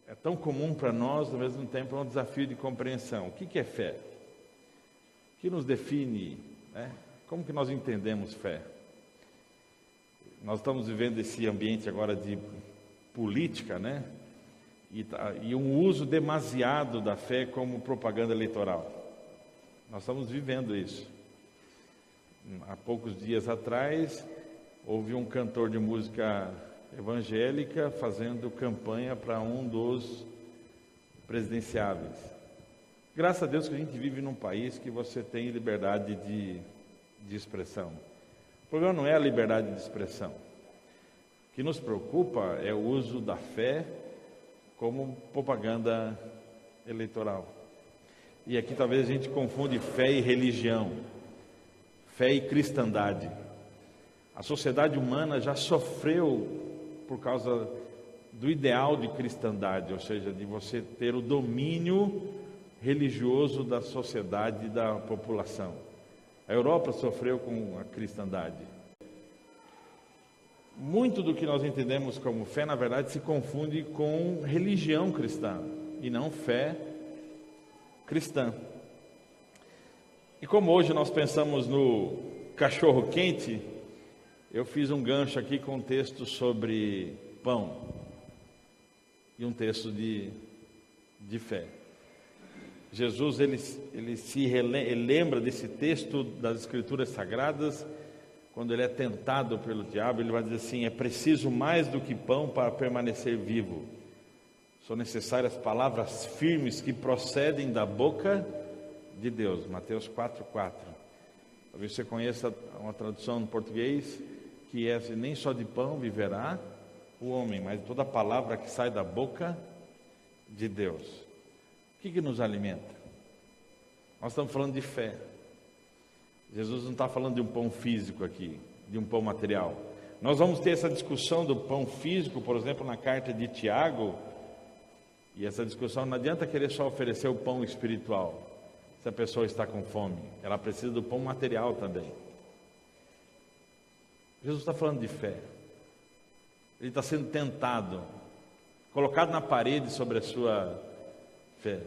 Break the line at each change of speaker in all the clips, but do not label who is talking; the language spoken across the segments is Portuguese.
É tão comum para nós, ao mesmo tempo é um desafio de compreensão. O que é fé? O que nos define, né? Como que nós entendemos fé? Nós estamos vivendo esse ambiente agora de política, né? E um uso demasiado da fé como propaganda eleitoral. Nós estamos vivendo isso. Há poucos dias atrás, houve um cantor de música evangélica fazendo campanha para um dos presidenciáveis. Graças a Deus que a gente vive num país que você tem liberdade de expressão. O problema não é a liberdade de expressão. O que nos preocupa é o uso da fé como propaganda eleitoral. E aqui talvez a gente confunde fé e religião, fé e cristandade. A sociedade humana já sofreu por causa do ideal de cristandade, ou seja, de você ter o domínio religioso da sociedade e da população. A Europa sofreu com a cristandade. Muito do que nós entendemos como fé, na verdade, se confunde com religião cristã e não fé cristã. E como hoje nós pensamos no cachorro quente, eu fiz um gancho aqui com um texto sobre pão e um texto de fé. Jesus ele lembra desse texto das Escrituras Sagradas. Quando ele é tentado pelo diabo, ele vai dizer assim: é preciso mais do que pão para permanecer vivo. São necessárias palavras firmes que procedem da boca de Deus. Mateus 4:4. Talvez você conheça uma tradução no português que é assim: nem só de pão viverá o homem, mas de toda palavra que sai da boca de Deus. O que nos alimenta? Nós estamos falando de fé. Jesus não está falando de um pão físico aqui, de um pão material. Nós vamos ter essa discussão do pão físico, por exemplo, na carta de Tiago. E essa discussão não adianta querer só oferecer o pão espiritual. Se a pessoa está com fome, ela precisa do pão material também. Jesus está falando de fé. Ele está sendo tentado, colocado na parede sobre a sua fé.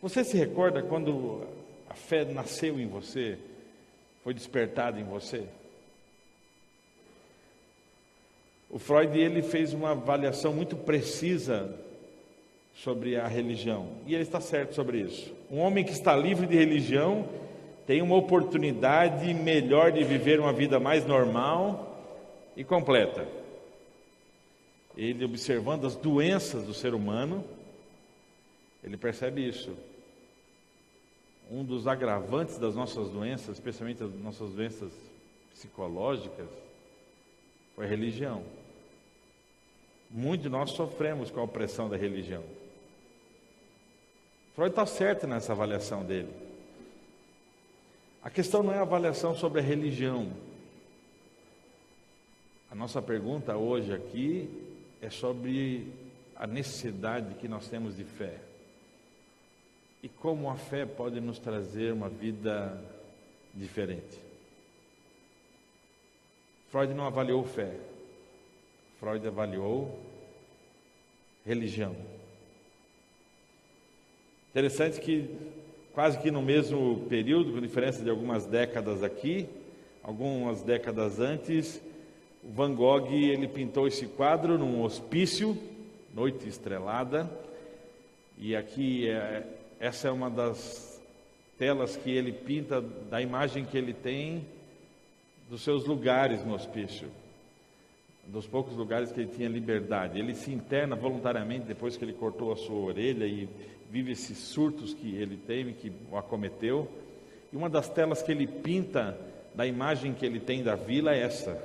Você se recorda quando a fé nasceu em você? Foi despertada em você? O Freud ele fez uma avaliação muito precisa sobre a religião, e ele está certo sobre isso. Um homem que está livre de religião tem uma oportunidade melhor de viver uma vida mais normal e completa. Ele, observando as doenças do ser humano, ele percebe isso. Um dos agravantes das nossas doenças, especialmente as nossas doenças psicológicas, foi a religião. Muitos de nós sofremos com a opressão da religião. Freud está certo nessa avaliação dele. A questão não é a avaliação sobre a religião. A nossa pergunta hoje aqui é sobre a necessidade que nós temos de fé. E como a fé pode nos trazer uma vida diferente. Freud não avaliou fé. Freud avaliou religião. Interessante que quase que no mesmo período, com diferença de algumas décadas aqui, algumas décadas antes, o Van Gogh ele pintou esse quadro num hospício, Noite Estrelada, e aqui essa é uma das telas que ele pinta da imagem que ele tem dos seus lugares no hospício, dos poucos lugares que ele tinha liberdade. Ele se interna voluntariamente depois que ele cortou a sua orelha e vive esses surtos que ele teve, que o acometeu. E uma das telas que ele pinta da imagem que ele tem da vila é essa.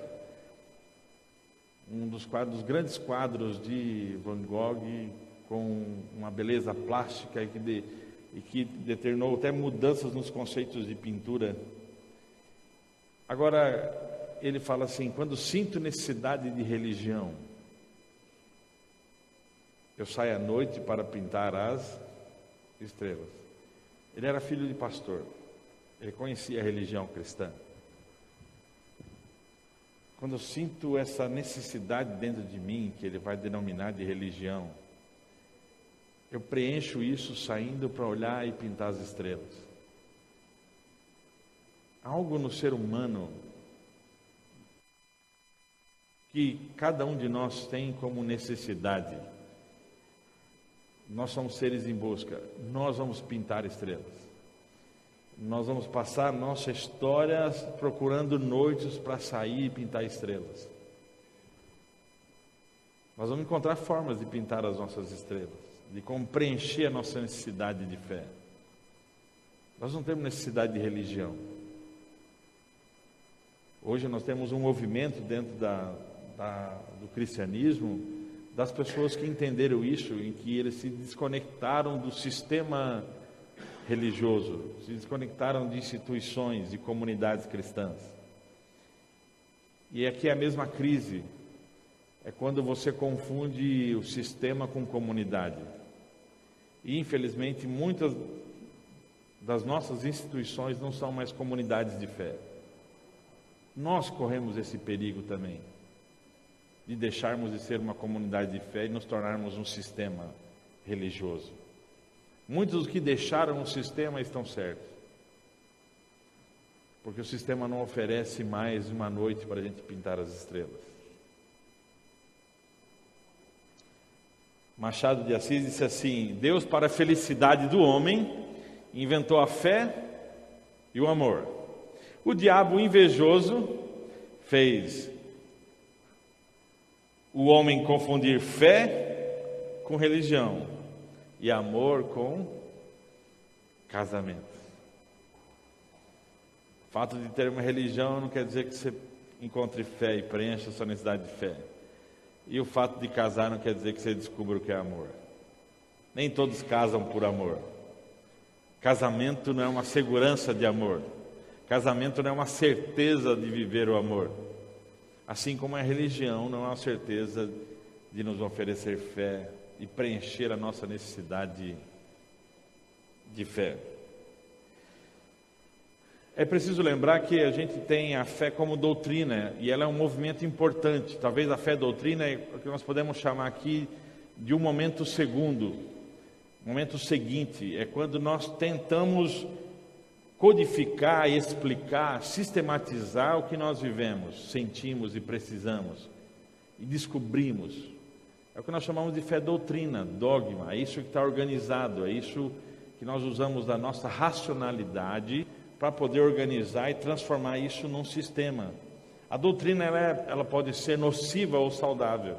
Um dos grandes quadros de Van Gogh, com uma beleza plástica e que determinou até mudanças nos conceitos de pintura. Agora, ele fala assim: quando sinto necessidade de religião, eu saio à noite para pintar as estrelas. Ele era filho de pastor, ele conhecia a religião cristã. quando eu sinto essa necessidade dentro de mim, que ele vai denominar de religião, eu preencho isso saindo para olhar e pintar as estrelas. Há algo no ser humano que cada um de nós tem como necessidade. Nós somos seres em busca, nós vamos pintar estrelas. Nós vamos passar nossa história procurando noites para sair e pintar estrelas. Nós vamos encontrar formas de pintar as nossas estrelas, de como preencher a nossa necessidade de fé. Nós não temos necessidade de religião. Hoje nós temos um movimento dentro do cristianismo, das pessoas que entenderam isso, em que eles se desconectaram do sistema religioso, se desconectaram de instituições, de comunidades cristãs. E aqui é a mesma crise, é quando você confunde o sistema com comunidade. E infelizmente muitas das nossas instituições não são mais comunidades de fé. Nós corremos esse perigo também, de deixarmos de ser uma comunidade de fé e nos tornarmos um sistema religioso. Muitos dos que deixaram o sistema estão certos, porque o sistema não oferece mais uma noite para a gente pintar as estrelas. Machado de Assis disse assim: Deus, para a felicidade do homem, inventou a fé e o amor. O diabo invejoso fez o homem confundir fé com religião e amor com casamento. O fato de ter uma religião não quer dizer que você encontre fé e preencha a sua necessidade de fé. E o fato de casar não quer dizer que você descubra o que é amor. Nem todos casam por amor. Casamento não é uma segurança de amor. Casamento não é uma certeza de viver o amor. Assim como a religião não é uma certeza de nos oferecer fé e preencher a nossa necessidade de fé. É preciso lembrar que a gente tem a fé como doutrina, e ela é um movimento importante. Talvez a fé doutrina é o que nós podemos chamar aqui de um momento segundo. Momento seguinte é quando nós tentamos codificar, explicar, sistematizar o que nós vivemos, sentimos e precisamos, e descobrimos. É o que nós chamamos de fé doutrina, dogma. É isso que está organizado, é isso que nós usamos da nossa racionalidade para poder organizar e transformar isso num sistema. A doutrina ela pode ser nociva ou saudável.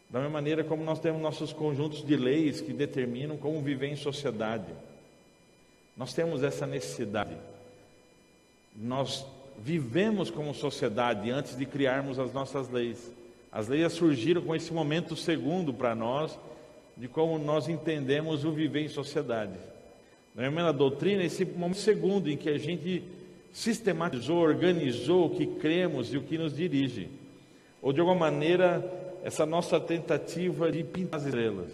Da mesma maneira como nós temos nossos conjuntos de leis que determinam como viver em sociedade. Nós temos essa necessidade. Nós vivemos como sociedade antes de criarmos as nossas leis. As leis surgiram com esse momento segundo para nós, de como nós entendemos o viver em sociedade. Na mesma doutrina, esse momento segundo em que a gente sistematizou, organizou o que cremos e o que nos dirige. Ou de alguma maneira, essa nossa tentativa de pintar as estrelas.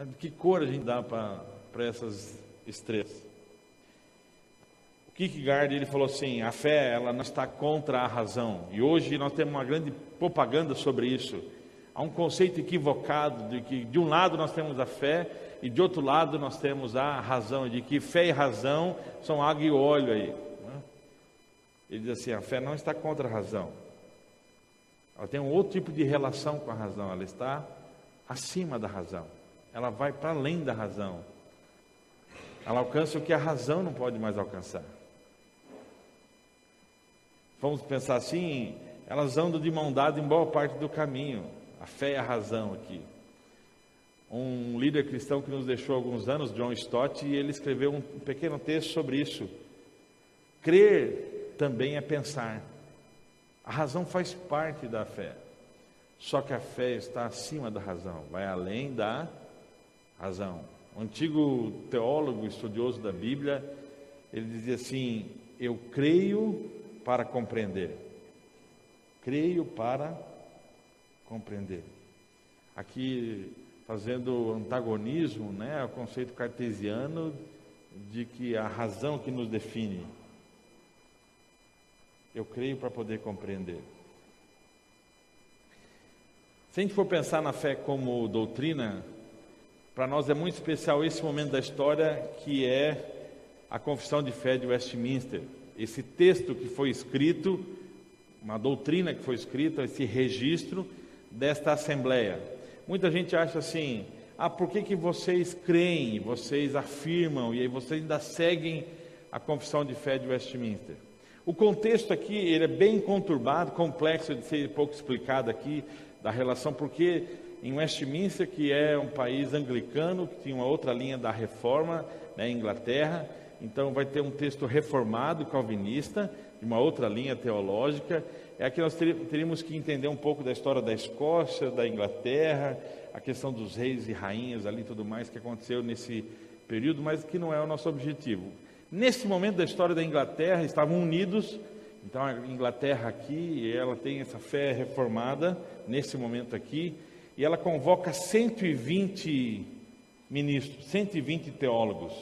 De que cor a gente dá para essas estrelas? O Kierkegaard, ele falou assim: a fé ela não está contra a razão. E hoje nós temos uma grande propaganda sobre isso. Há um conceito equivocado de que de um lado nós temos a fé e de outro lado nós temos a razão, de que fé e razão são água e óleo aí. Ele diz assim: a fé não está contra a razão. Ela tem um outro tipo de relação com a razão, ela está acima da razão. Ela vai para além da razão. Ela alcança o que a razão não pode mais alcançar. Vamos pensar assim, elas andam de mão dada em boa parte do caminho. A fé e a razão aqui. Um líder cristão que nos deixou há alguns anos, John Stott, e ele escreveu um pequeno texto sobre isso. Crer também é pensar. A razão faz parte da fé. Só que a fé está acima da razão, vai além da razão. Um antigo teólogo, estudioso da Bíblia, ele dizia assim: eu creio para compreender. Creio para compreender. Aqui, fazendo antagonismo, ao conceito cartesiano de que a razão que nos define. Eu creio para poder compreender. Se a gente for pensar na fé como doutrina, para nós é muito especial esse momento da história, que é a Confissão de Fé de Westminster. Esse texto que foi escrito, uma doutrina que foi escrita, esse registro desta Assembleia. Muita gente acha assim, por que vocês creem, vocês afirmam, e aí vocês ainda seguem a Confissão de Fé de Westminster? O contexto aqui, ele é bem conturbado, complexo de ser pouco explicado aqui, da relação, porque em Westminster, que é um país anglicano, que tinha uma outra linha da reforma, né, Inglaterra, então vai ter um texto reformado, calvinista, de uma outra linha teológica. É aqui nós teríamos que entender um pouco da história da Escócia, da Inglaterra, a questão dos reis e rainhas ali, tudo mais que aconteceu nesse período, mas que não é o nosso objetivo. Nesse momento da história da Inglaterra, estavam unidos. Então a Inglaterra aqui, ela tem essa fé reformada, nesse momento aqui, e ela convoca 120 ministros, 120 teólogos.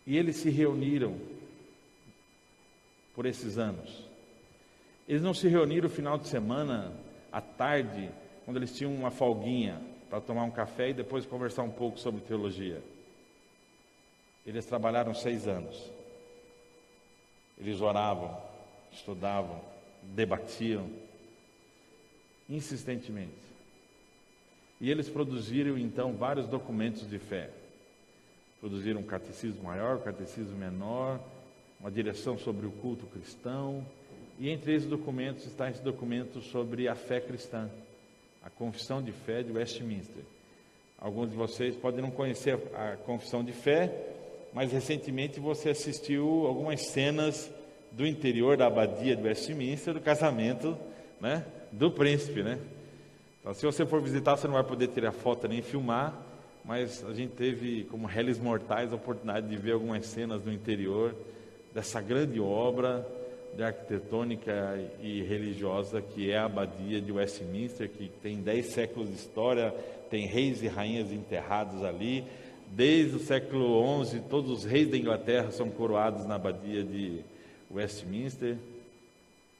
E eles se reuniram por esses anos. Eles não se reuniram no final de semana, à tarde, quando eles tinham uma folguinha, para tomar um café e depois conversar um pouco sobre teologia. Eles trabalharam 6 anos. Eles oravam, estudavam, debatiam, insistentemente. E eles produziram, então, vários documentos de fé. Produziram um catecismo maior, um catecismo menor, uma direção sobre o culto cristão. E entre esses documentos está esse documento sobre a fé cristã, a Confissão de Fé de Westminster. Alguns de vocês podem não conhecer a Confissão de Fé, mas recentemente você assistiu algumas cenas do interior da abadia de Westminster, do casamento, né, do príncipe, né? Então, se você for visitar, você não vai poder tirar foto nem filmar, mas a gente teve, como réis mortais, a oportunidade de ver algumas cenas do interior dessa grande obra de arquitetônica e religiosa que é a abadia de Westminster, que tem 10 séculos de história, tem reis e rainhas enterrados ali. Desde o século XI, todos os reis da Inglaterra são coroados na abadia de Westminster.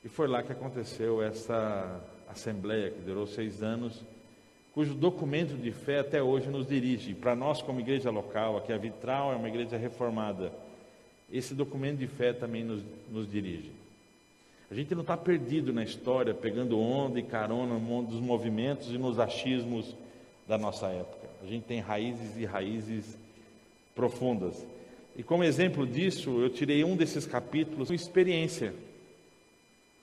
E foi lá que aconteceu essa assembleia, que durou 6 anos, cujo documento de fé até hoje nos dirige. Para nós, como igreja local, aqui a Vitral é uma igreja reformada, esse documento de fé também nos dirige. A gente não está perdido na história, pegando onda e carona no mundo dos movimentos e nos achismos da nossa época. A gente tem raízes e raízes profundas. E como exemplo disso, eu tirei um desses capítulos com experiência.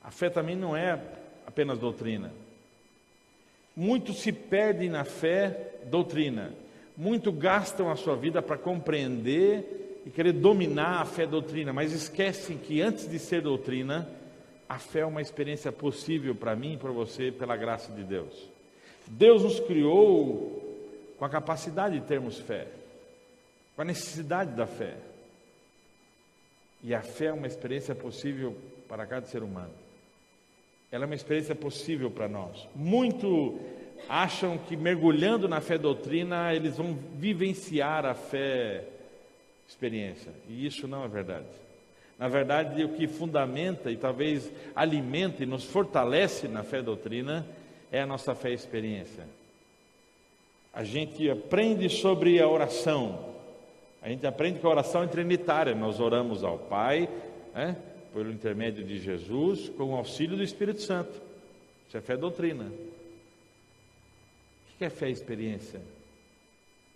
A fé também não é apenas doutrina. Muitos se perdem na fé doutrina. Muitos gastam a sua vida para compreender e querer dominar a fé doutrina, mas esquecem que antes de ser doutrina, a fé é uma experiência possível para mim e para você, pela graça de Deus. Deus nos criou com a capacidade de termos fé, com a necessidade da fé. E a fé é uma experiência possível para cada ser humano. Ela é uma experiência possível para nós. Muitos acham que mergulhando na fé doutrina, eles vão vivenciar a fé experiência. E isso não é verdade. Na verdade, o que fundamenta e talvez alimenta e nos fortalece na fé doutrina é a nossa fé experiência. A gente aprende sobre a oração. A gente aprende que a oração é trinitária. Nós oramos ao Pai, né, pelo intermédio de Jesus, com o auxílio do Espírito Santo. Isso é fé doutrina. O que é fé experiência?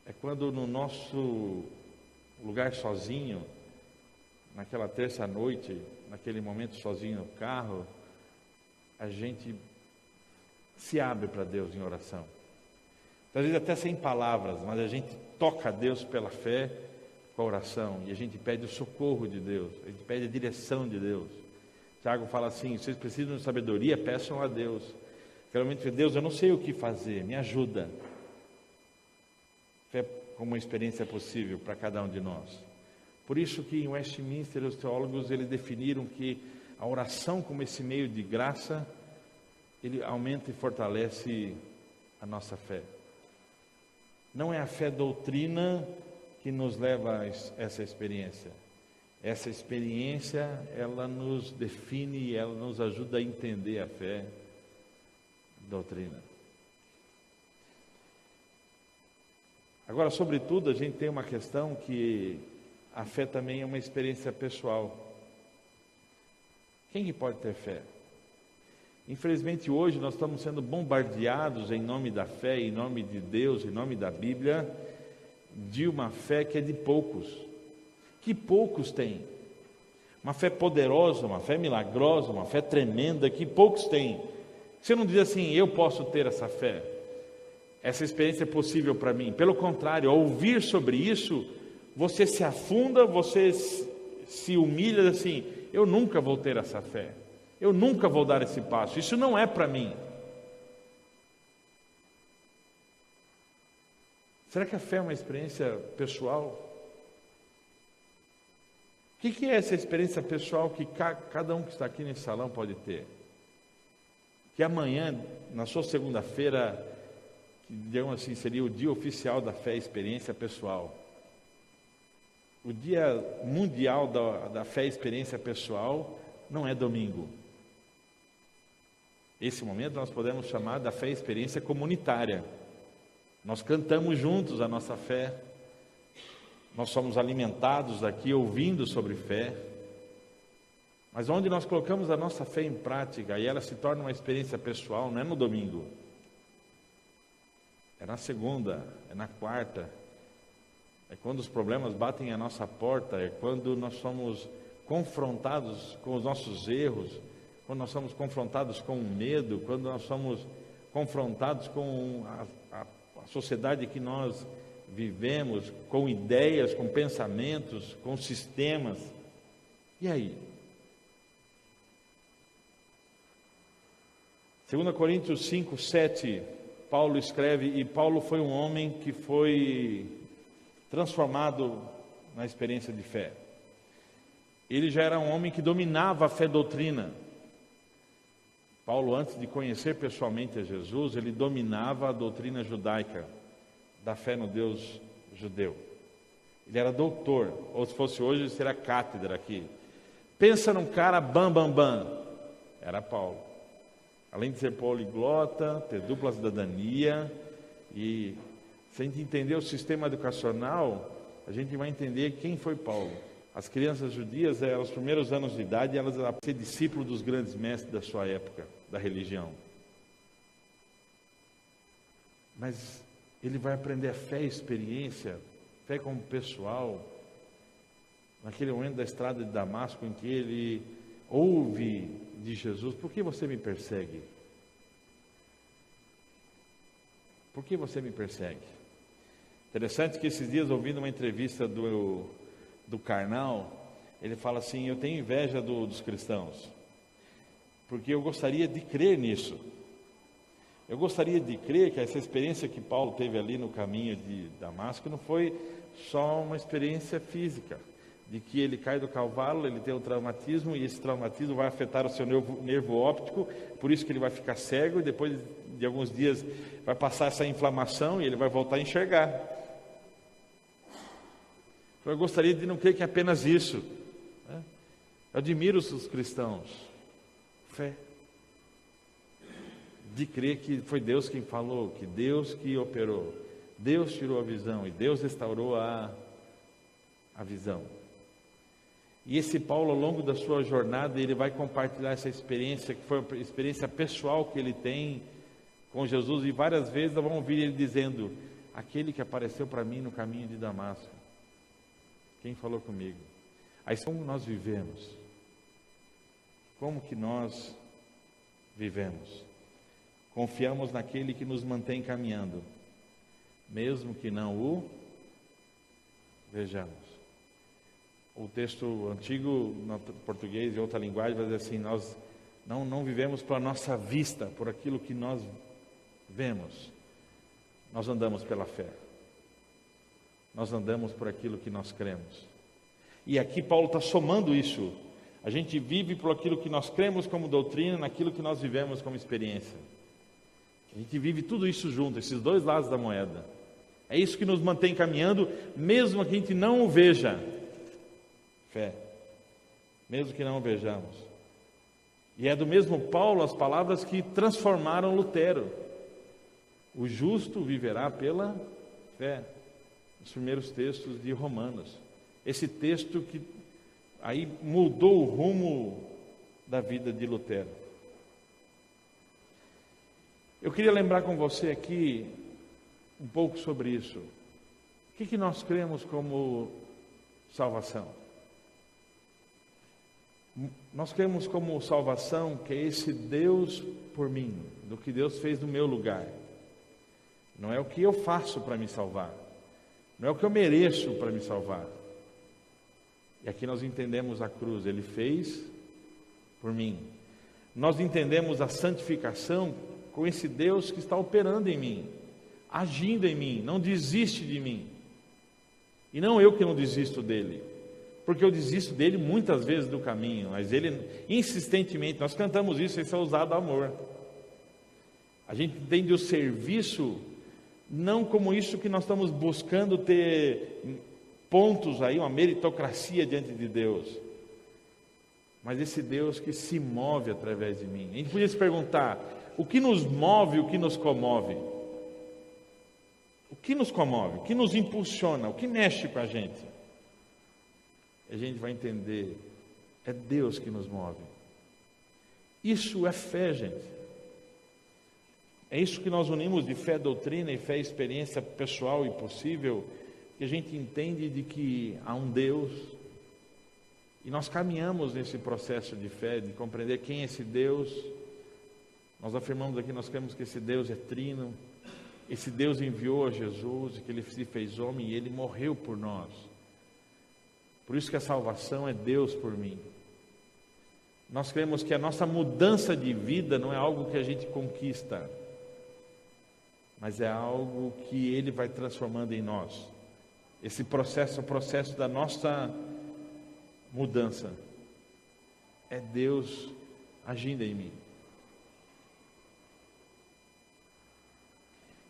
É quando no nosso lugar sozinho, naquela terça-noite, naquele momento sozinho no carro, a gente se abre para Deus em oração. Às vezes até sem palavras, mas a gente toca a Deus pela fé com a oração, e a gente pede o socorro de Deus, a gente pede a direção de Deus. Tiago fala assim: vocês precisam de sabedoria, peçam a Deus. Realmente, Deus, eu não sei o que fazer, me ajuda. Fé como uma experiência possível para cada um de nós. Por isso que em Westminster os teólogos eles definiram que a oração como esse meio de graça, ele aumenta e fortalece a nossa fé. Não é a fé doutrina que nos leva a essa experiência. Essa experiência, ela nos define, ela nos ajuda a entender a fé doutrina. Agora, sobretudo, a gente tem uma questão que a fé também é uma experiência pessoal. Quem que pode ter fé? Infelizmente, hoje nós estamos sendo bombardeados em nome da fé, em nome de Deus, em nome da Bíblia, de uma fé que é de poucos. Que poucos têm. Uma fé poderosa, uma fé milagrosa, uma fé tremenda, que poucos têm. Você não diz assim, eu posso ter essa fé. Essa experiência é possível para mim. Pelo contrário, ao ouvir sobre isso, você se afunda, você se humilha assim, eu nunca vou ter essa fé. Eu nunca vou dar esse passo. Isso não é para mim. Será que a fé é uma experiência pessoal? O que é essa experiência pessoal que cada um que está aqui nesse salão pode ter? Que amanhã, na sua segunda-feira, que digamos assim, seria o dia oficial da fé e experiência pessoal. O dia mundial da fé e experiência pessoal não é domingo. Esse momento nós podemos chamar da fé e experiência comunitária. Nós cantamos juntos a nossa fé. Nós somos alimentados aqui ouvindo sobre fé. Mas onde nós colocamos a nossa fé em prática e ela se torna uma experiência pessoal, não é no domingo. É na segunda, é na quarta. É quando os problemas batem à nossa porta, é quando nós somos confrontados com os nossos erros, quando nós somos confrontados com o medo, quando nós somos confrontados com a sociedade que nós vivemos, com ideias, com pensamentos, com sistemas. E aí? 2 Coríntios 5, 7, Paulo escreve, e Paulo foi um homem que foi transformado na experiência de fé. Ele já era um homem que dominava a fé doutrina. Paulo, antes de conhecer pessoalmente a Jesus, ele dominava a doutrina judaica, da fé no Deus judeu. Ele era doutor, ou se fosse hoje, seria cátedra aqui. Pensa num cara bam. Era Paulo. Além de ser poliglota, ter dupla cidadania, e se a gente entender o sistema educacional, a gente vai entender quem foi Paulo. As crianças judias, aos primeiros anos de idade, elas eram ser discípulos dos grandes mestres da sua época, da religião. Mas ele vai aprender a fé e experiência, fé como pessoal, naquele momento da estrada de Damasco, em que ele ouve de Jesus: por que você me persegue? Por que você me persegue? Interessante que esses dias, ouvindo uma entrevista do Karnal, ele fala assim: eu tenho inveja dos cristãos, porque eu gostaria de crer nisso. Eu gostaria de crer que essa experiência que Paulo teve ali no caminho de Damasco não foi só uma experiência física, de que ele cai do cavalo, ele tem um traumatismo, e esse traumatismo vai afetar o seu nervo óptico, por isso que ele vai ficar cego, e depois de alguns dias vai passar essa inflamação e ele vai voltar a enxergar. Então, eu gostaria de não crer que é apenas isso, né? Eu admiro os cristãos. Fé. De crer que foi Deus quem falou, que Deus que operou, Deus tirou a visão e Deus restaurou a visão. E esse Paulo, ao longo da sua jornada, ele vai compartilhar essa experiência, que foi uma experiência pessoal que ele tem com Jesus, e várias vezes nós vamos ouvir ele dizendo: aquele que apareceu para mim no caminho de Damasco, quem falou comigo? Aí, como nós vivemos? Como que nós vivemos? Confiamos naquele que nos mantém caminhando, mesmo que não o vejamos. O texto antigo, no português e outra linguagem, vai dizer assim: nós não vivemos pela nossa vista, por aquilo que nós vemos. Nós andamos pela fé. Nós andamos por aquilo que nós cremos. E aqui Paulo está somando isso. A gente vive por aquilo que nós cremos como doutrina, naquilo que nós vivemos como experiência. A gente vive tudo isso junto, esses dois lados da moeda. É isso que nos mantém caminhando, mesmo que a gente não o veja. Fé. Mesmo que não o vejamos. E é do mesmo Paulo as palavras que transformaram Lutero. O justo viverá pela fé. Os primeiros textos de Romanos. Esse texto que aí mudou o rumo da vida de Lutero. Eu queria lembrar com você aqui um pouco sobre isso. O que nós cremos como salvação? Nós cremos como salvação que é esse Deus por mim, do que Deus fez no meu lugar. Não é o que eu faço para me salvar, não é o que eu mereço para me salvar. E aqui nós entendemos a cruz, Ele fez por mim. Nós entendemos a santificação com esse Deus que está operando em mim, agindo em mim, não desiste de mim. E não eu que não desisto dele, porque eu desisto dele muitas vezes do caminho, mas ele insistentemente, nós cantamos isso, esse é usado amor. A gente entende o serviço não como isso que nós estamos buscando ter pontos aí, uma meritocracia diante de Deus, mas esse Deus que se move através de mim. A gente podia se perguntar, o que nos move, o que nos comove? O que nos comove, o que nos impulsiona, o que mexe com a gente? A gente vai entender, é Deus que nos move. Isso é fé, gente. É isso que nós unimos de fé, doutrina e fé, experiência pessoal e possível, que a gente entende de que há um Deus, e nós caminhamos nesse processo de fé, de compreender quem é esse Deus. Nós afirmamos aqui, nós cremos que esse Deus é trino, esse Deus enviou a Jesus, que Ele se fez homem e Ele morreu por nós. Por isso que a salvação é Deus por mim. Nós cremos que a nossa mudança de vida não é algo que a gente conquista, mas é algo que Ele vai transformando em nós. Esse processo é o processo da nossa mudança. É Deus agindo em mim.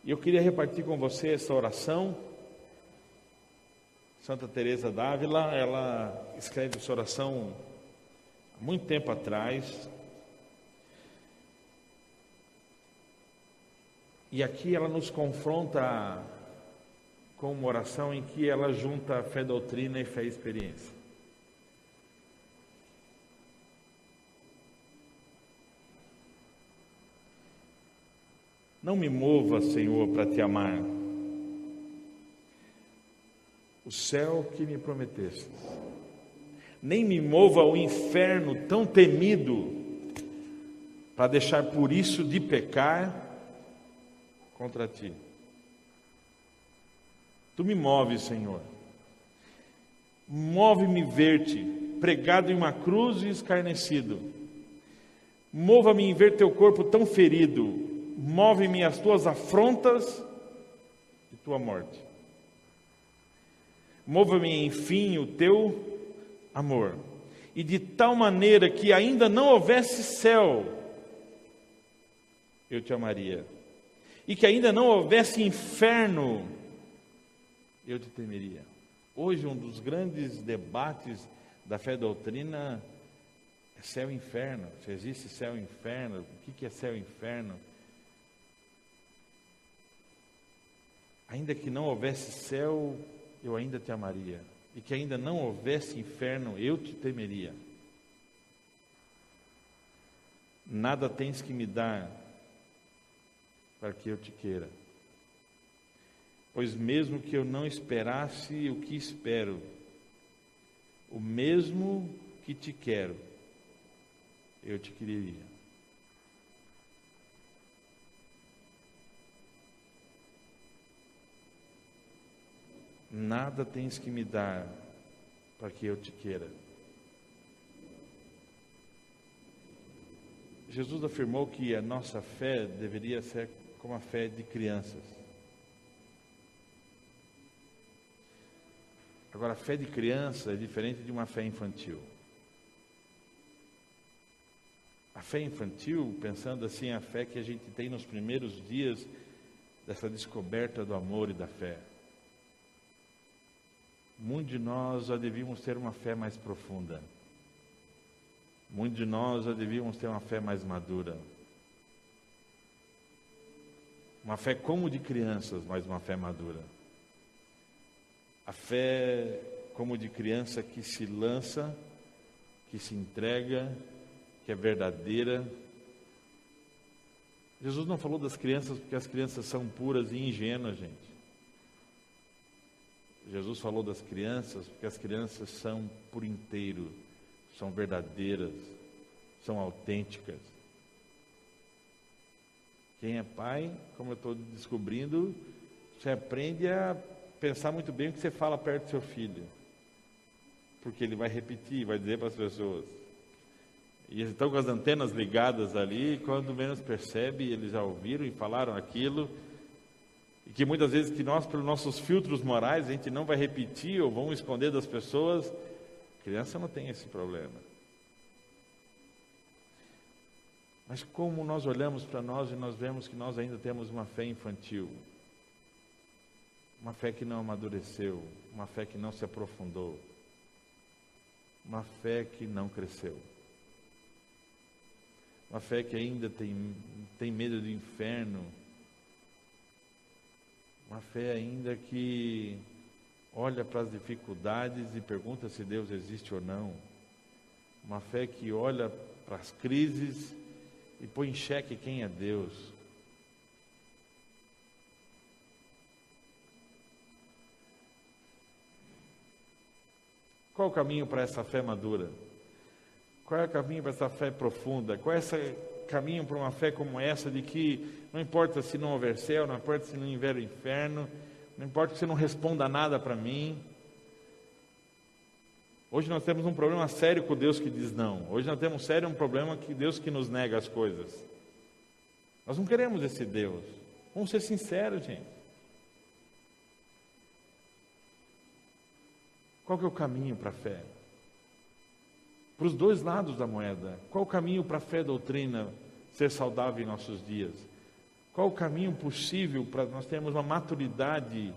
E eu queria repartir com você essa oração. Santa Teresa d'Ávila, ela escreve essa oração há muito tempo atrás. E aqui ela nos confronta com uma oração em que ela junta fé, doutrina e fé, experiência. Não me mova, Senhor, para te amar, o céu que me prometeste. Nem me mova ao inferno tão temido, para deixar por isso de pecar contra ti. Tu me moves, Senhor. Move-me ver-te, pregado em uma cruz e escarnecido. Mova-me em ver teu corpo tão ferido. Move-me as tuas afrontas e tua morte. Mova-me, enfim, o teu amor. E de tal maneira que ainda não houvesse céu, eu te amaria. E que ainda não houvesse inferno, eu te temeria. Hoje, um dos grandes debates da fé e doutrina é céu e inferno. Se existe céu e inferno, o que é céu e inferno? Ainda que não houvesse céu, eu ainda te amaria. E que ainda não houvesse inferno, eu te temeria. Nada tens que me dar para que eu te queira. Pois mesmo que eu não esperasse o que espero, o mesmo que te quero, eu te quereria. Nada tens que me dar para que eu te queira. Jesus afirmou que a nossa fé deveria ser como a fé de crianças. Agora, a fé de criança é diferente de uma fé infantil. A fé infantil, pensando assim, é a fé que a gente tem nos primeiros dias dessa descoberta do amor e da fé. Muitos de nós já devíamos ter uma fé mais profunda. Muitos de nós já devíamos ter uma fé mais madura. Uma fé como de crianças, mas uma fé madura. A fé como de criança que se lança, que se entrega, que é verdadeira. Jesus não falou das crianças porque as crianças são puras e ingênuas, gente. Jesus falou das crianças porque as crianças são por inteiro, são verdadeiras, são autênticas. Quem é pai, como eu estou descobrindo, você aprende a pensar muito bem o que você fala perto do seu filho. Porque ele vai repetir, vai dizer para as pessoas. E eles estão com as antenas ligadas ali, e quando menos percebe, eles já ouviram e falaram aquilo. E que muitas vezes que nós, pelos nossos filtros morais, a gente não vai repetir ou vamos esconder das pessoas. A criança não tem esse problema. Mas como nós olhamos para nós e nós vemos que nós ainda temos uma fé infantil, uma fé que não amadureceu, uma fé que não se aprofundou, uma fé que não cresceu, uma fé que ainda tem medo do inferno, uma fé ainda que olha para as dificuldades e pergunta se Deus existe ou não, uma fé que olha para as crises e põe em xeque quem é Deus. Qual é o caminho para essa fé madura? Qual é o caminho para essa fé profunda? Qual é esse caminho para uma fé como essa, de que não importa se não houver céu, não importa se não houver inferno, não importa que você não responda nada para mim. Hoje nós temos um problema sério com Deus que diz não. Hoje nós temos um problema com Deus que nos nega as coisas. Nós não queremos esse Deus. Vamos ser sinceros, gente. Qual que é o caminho para a fé? Para os dois lados da moeda. Qual o caminho para a fé doutrina ser saudável em nossos dias? Qual o caminho possível para nós termos uma maturidade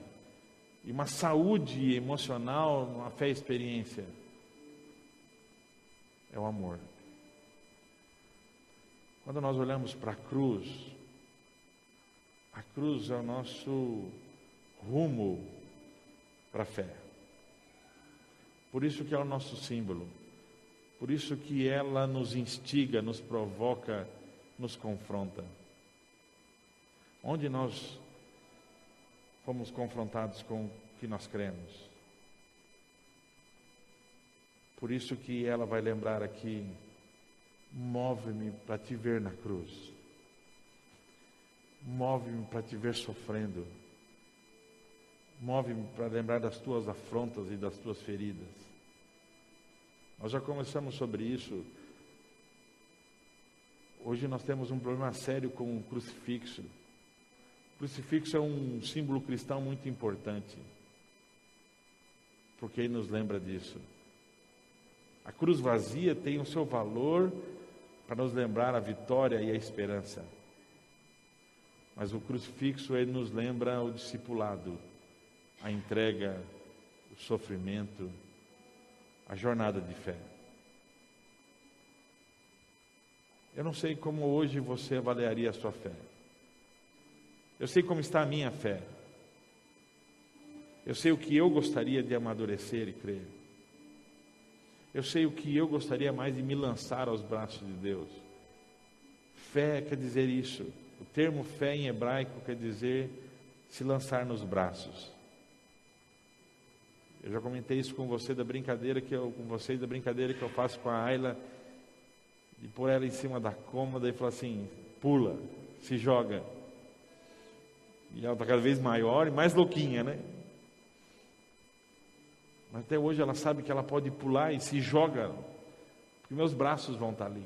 e uma saúde emocional, uma fé e experiência? É o amor. Quando nós olhamos para a cruz é o nosso rumo para a fé. Por isso que é o nosso símbolo. Por isso que ela nos instiga, nos provoca, nos confronta. Onde nós fomos confrontados com o que nós cremos. Por isso que ela vai lembrar aqui: move-me para te ver na cruz. Move-me para te ver sofrendo. Move-me para lembrar das tuas afrontas e das tuas feridas. Nós já conversamos sobre isso. Hoje nós temos um problema sério com o crucifixo. O crucifixo é um símbolo cristão muito importante, porque ele nos lembra disso. A cruz vazia tem o seu valor para nos lembrar a vitória e a esperança. Mas o crucifixo, ele nos lembra o discipulado, a entrega, o sofrimento, a jornada de fé. Eu não sei como hoje você avaliaria a sua fé. Eu sei como está a minha fé. Eu sei o que eu gostaria de amadurecer e crer. Eu sei o que eu gostaria mais de me lançar aos braços de Deus. Fé quer dizer isso. O termo fé em hebraico quer dizer se lançar nos braços. Eu já comentei isso com você da brincadeira que eu faço com a Ayla, de pôr ela em cima da cômoda e falar assim: pula, se joga. E ela está cada vez maior e mais louquinha, né? Mas até hoje ela sabe que ela pode pular e se joga, porque meus braços vão estar ali.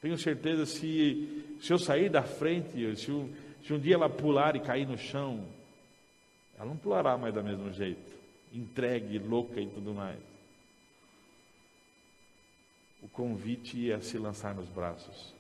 Tenho certeza, se eu sair da frente, se um dia ela pular e cair no chão, ela não pulará mais do mesmo jeito, entregue, louca e tudo mais. O convite é se lançar nos braços.